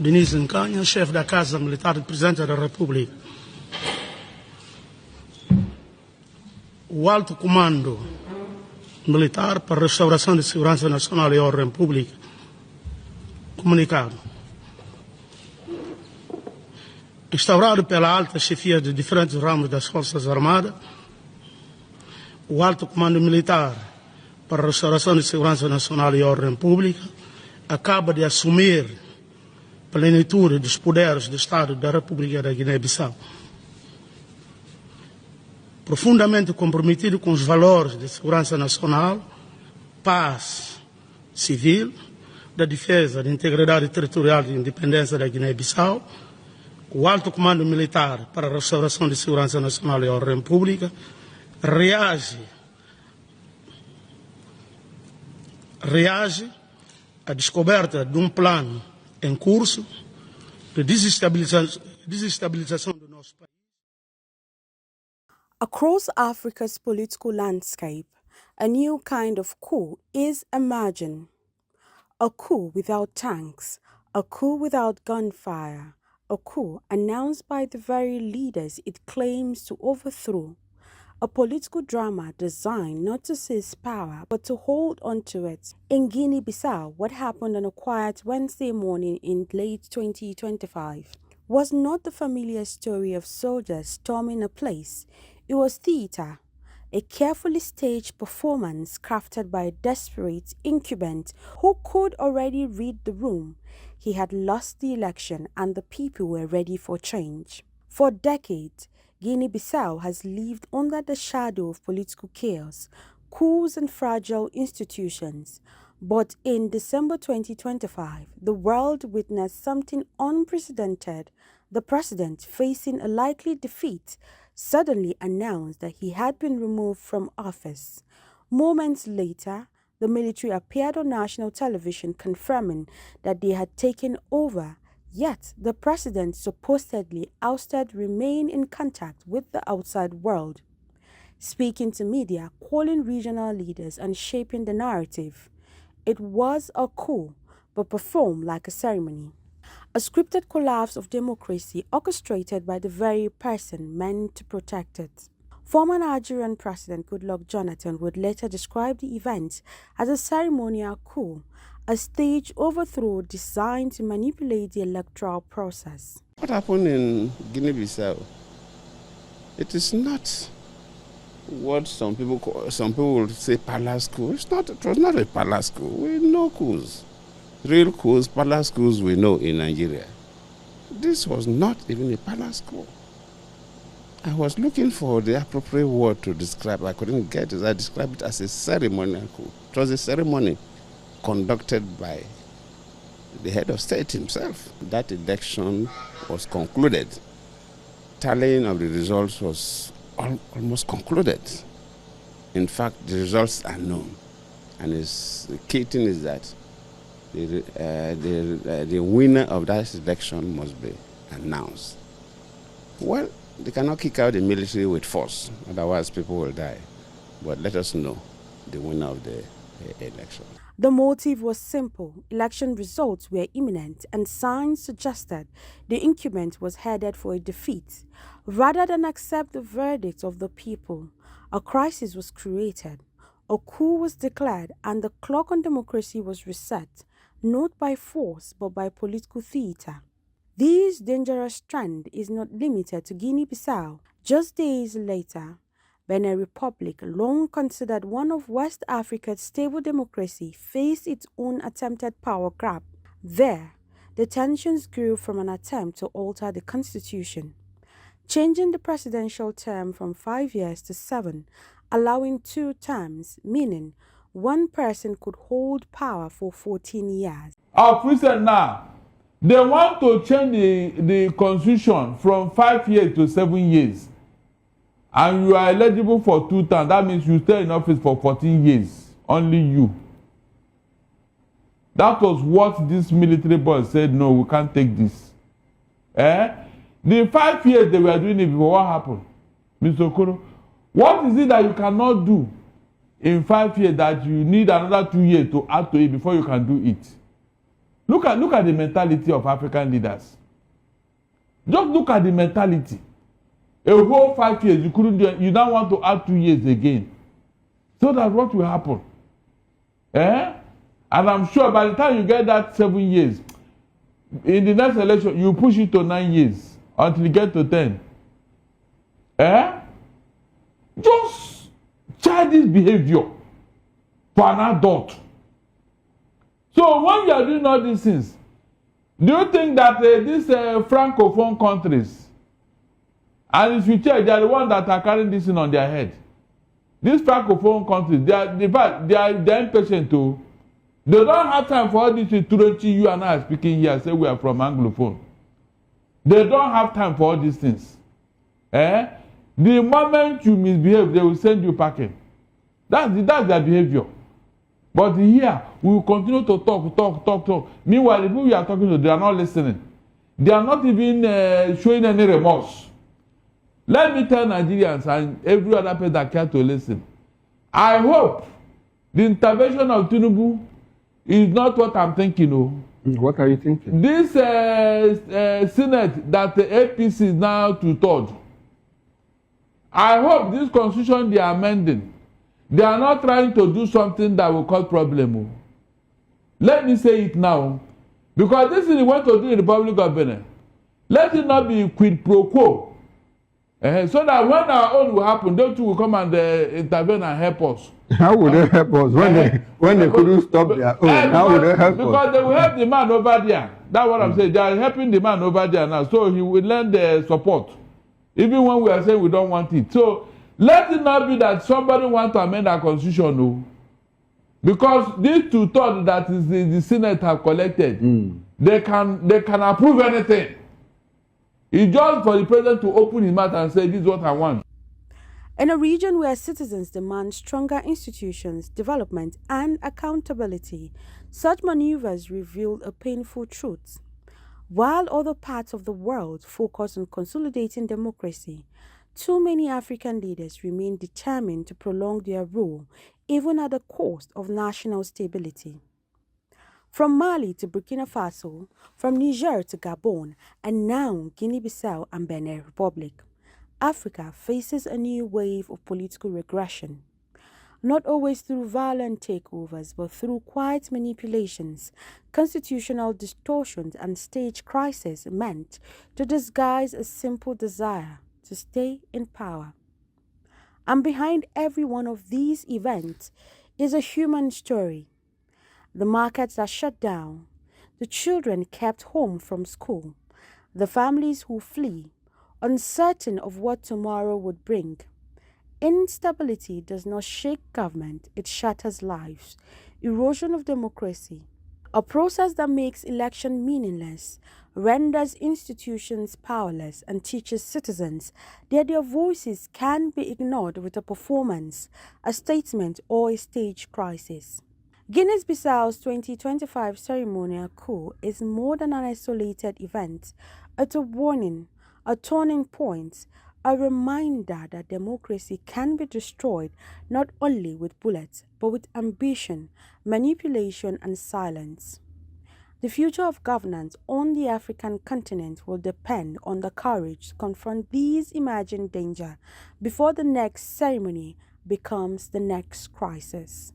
Denise Nkanha, chefe da Casa Militar do Presidente da República. O Alto Comando Militar para a Restauração de Segurança Nacional e Ordem Pública, comunicado. Instaurado pela alta chefia de diferentes ramos das Forças Armadas, o Alto Comando Militar para a Restauração de Segurança Nacional e Ordem Pública acaba de assumir plenitude dos poderes do Estado da República da Guiné-Bissau. Profundamente comprometido com os valores de segurança nacional, paz civil, da defesa da integridade territorial e independência da Guiné-Bissau, o Alto Comando Militar para a Restauração de Segurança Nacional e Ordem Pública reage à descoberta de um plano em curso de desestabilização do nosso país. Across Africa's political landscape, a new kind of coup is emerging. A coup without tanks, a coup without gunfire, a coup announced by the very leaders it claims to overthrow. A political drama designed not to seize power but to hold on to it. In Guinea-Bissau, what happened on a quiet Wednesday morning in late 2025 was not the familiar story of soldiers storming a place. It was theater, a carefully staged performance crafted by a desperate incumbent who could already read the room. He had lost the election and the people were ready for change. For decades, Guinea-Bissau has lived under the shadow of political chaos, coups and fragile institutions. But in December 2025, the world witnessed something unprecedented. The president, facing a likely defeat, suddenly announced that he had been removed from office. Moments later, the military appeared on national television confirming that they had taken over. Yet, the president, supposedly ousted, remained in contact with the outside world, speaking to media, calling regional leaders, and shaping the narrative. It was a coup, but performed like a ceremony. A scripted collapse of democracy orchestrated by the very person meant to protect it. Former Nigerian President Goodluck Jonathan would later describe the event as a ceremonial coup, a staged overthrow designed to manipulate the electoral process. What happened in Guinea-Bissau? It is not what some people will say palace coup. It was not a palace coup. We know coups. Real coups, palace coups we know in Nigeria. This was not even a palace coup. I was looking for the appropriate word to describe. I couldn't get it. I described it as a ceremonial coup. It was a ceremony conducted by the head of state himself. That election was concluded. Tallying of the results was almost concluded. In fact, the results are known. And the key thing is that the winner of that election must be announced. Well, they cannot kick out the military with force, otherwise people will die. But let us know the winner of the election. The motive was simple. Election results were imminent and signs suggested the incumbent was headed for a defeat. Rather than accept the verdict of the people, a crisis was created. A coup was declared and the clock on democracy was reset, not by force but by political theater. This dangerous trend is not limited to Guinea-Bissau. Just days later, Benin Republic, long considered one of West Africa's stable democracy, faced its own attempted power grab. There, the tensions grew from an attempt to alter the constitution, changing the presidential term from 5 years to 7, allowing 2 terms, meaning one person could hold power for 14 years. Our president now, they want to change the constitution from 5 years to 7 years. And you are eligible for 2 terms. That means you stay in office for 14 years. Only you. That was what this military boss said, no, we can't take this. The 5 years they were doing it before, what happened? Mr. Okoro, what is it that you cannot do in 5 years that you need another 2 years to add to it before you can do it? Look at the mentality of African leaders. Just look at the mentality. A whole 5 years, you couldn't do it. You now want to add 2 years again. So that's what will happen. Eh? And I'm sure by the time you get that 7 years, in the next election, you push it to 9 years until you get to 10. Eh? Just childish behavior for an adult. So when you are doing all these things, do you think that these francophone countries, and if you check, they are the ones that are carrying this thing on their head? These francophone countries, they are impatient too. They don't have time for all this to you and I speaking here, say we are from Anglophone. They don't have time for all these things. Eh? The moment you misbehave, they will send you packing. That's their behavior. But here, we will continue to talk. Meanwhile, the people we are talking to, they are not listening. They are not even showing any remorse. Let me tell Nigerians and every other person that care to listen, I hope the intervention of Tinubu is not what I'm thinking. What are you thinking? This Senate that the APC is now two-thirds, I hope this constitution they are amending, they are not trying to do something that will cause problem. Let me say it now, because this is what to do in the Republic of Benin. Let it not be quid pro quo. So that when our own will happen, those two will come and intervene and help us. How would they help us when they couldn't stop their own? How would they help us? Because they will help the man over there. That's what I'm saying. They are helping the man over there now, so he will lend the support, even when we are saying we don't want it. So let it not be that somebody wants to amend our constitution, no. Because these two-thirds that is the Senate have collected, they can approve anything. It's just for the president to open his mouth and say, this is what I want. In a region where citizens demand stronger institutions, development, and accountability, such maneuvers reveal a painful truth. While other parts of the world focus on consolidating democracy, too many African leaders remain determined to prolong their rule, even at the cost of national stability. From Mali to Burkina Faso, from Niger to Gabon, and now Guinea-Bissau and Benin Republic, Africa faces a new wave of political regression. Not always through violent takeovers, but through quiet manipulations, constitutional distortions, and stage crises meant to disguise a simple desire to stay in power. And behind every one of these events is a human story. The markets are shut down, the children kept home from school, the families who flee, uncertain of what tomorrow would bring. Instability does not shake government, it shatters lives. Erosion of democracy, a process that makes election meaningless, renders institutions powerless, and teaches citizens that their voices can be ignored with a performance, a statement, or a stage crisis. Guinea-Bissau's 2025 ceremonial coup is more than an isolated event. It's a warning, a turning point, a reminder that democracy can be destroyed not only with bullets, but with ambition, manipulation, and silence. The future of governance on the African continent will depend on the courage to confront these imagined dangers before the next ceremony becomes the next crisis.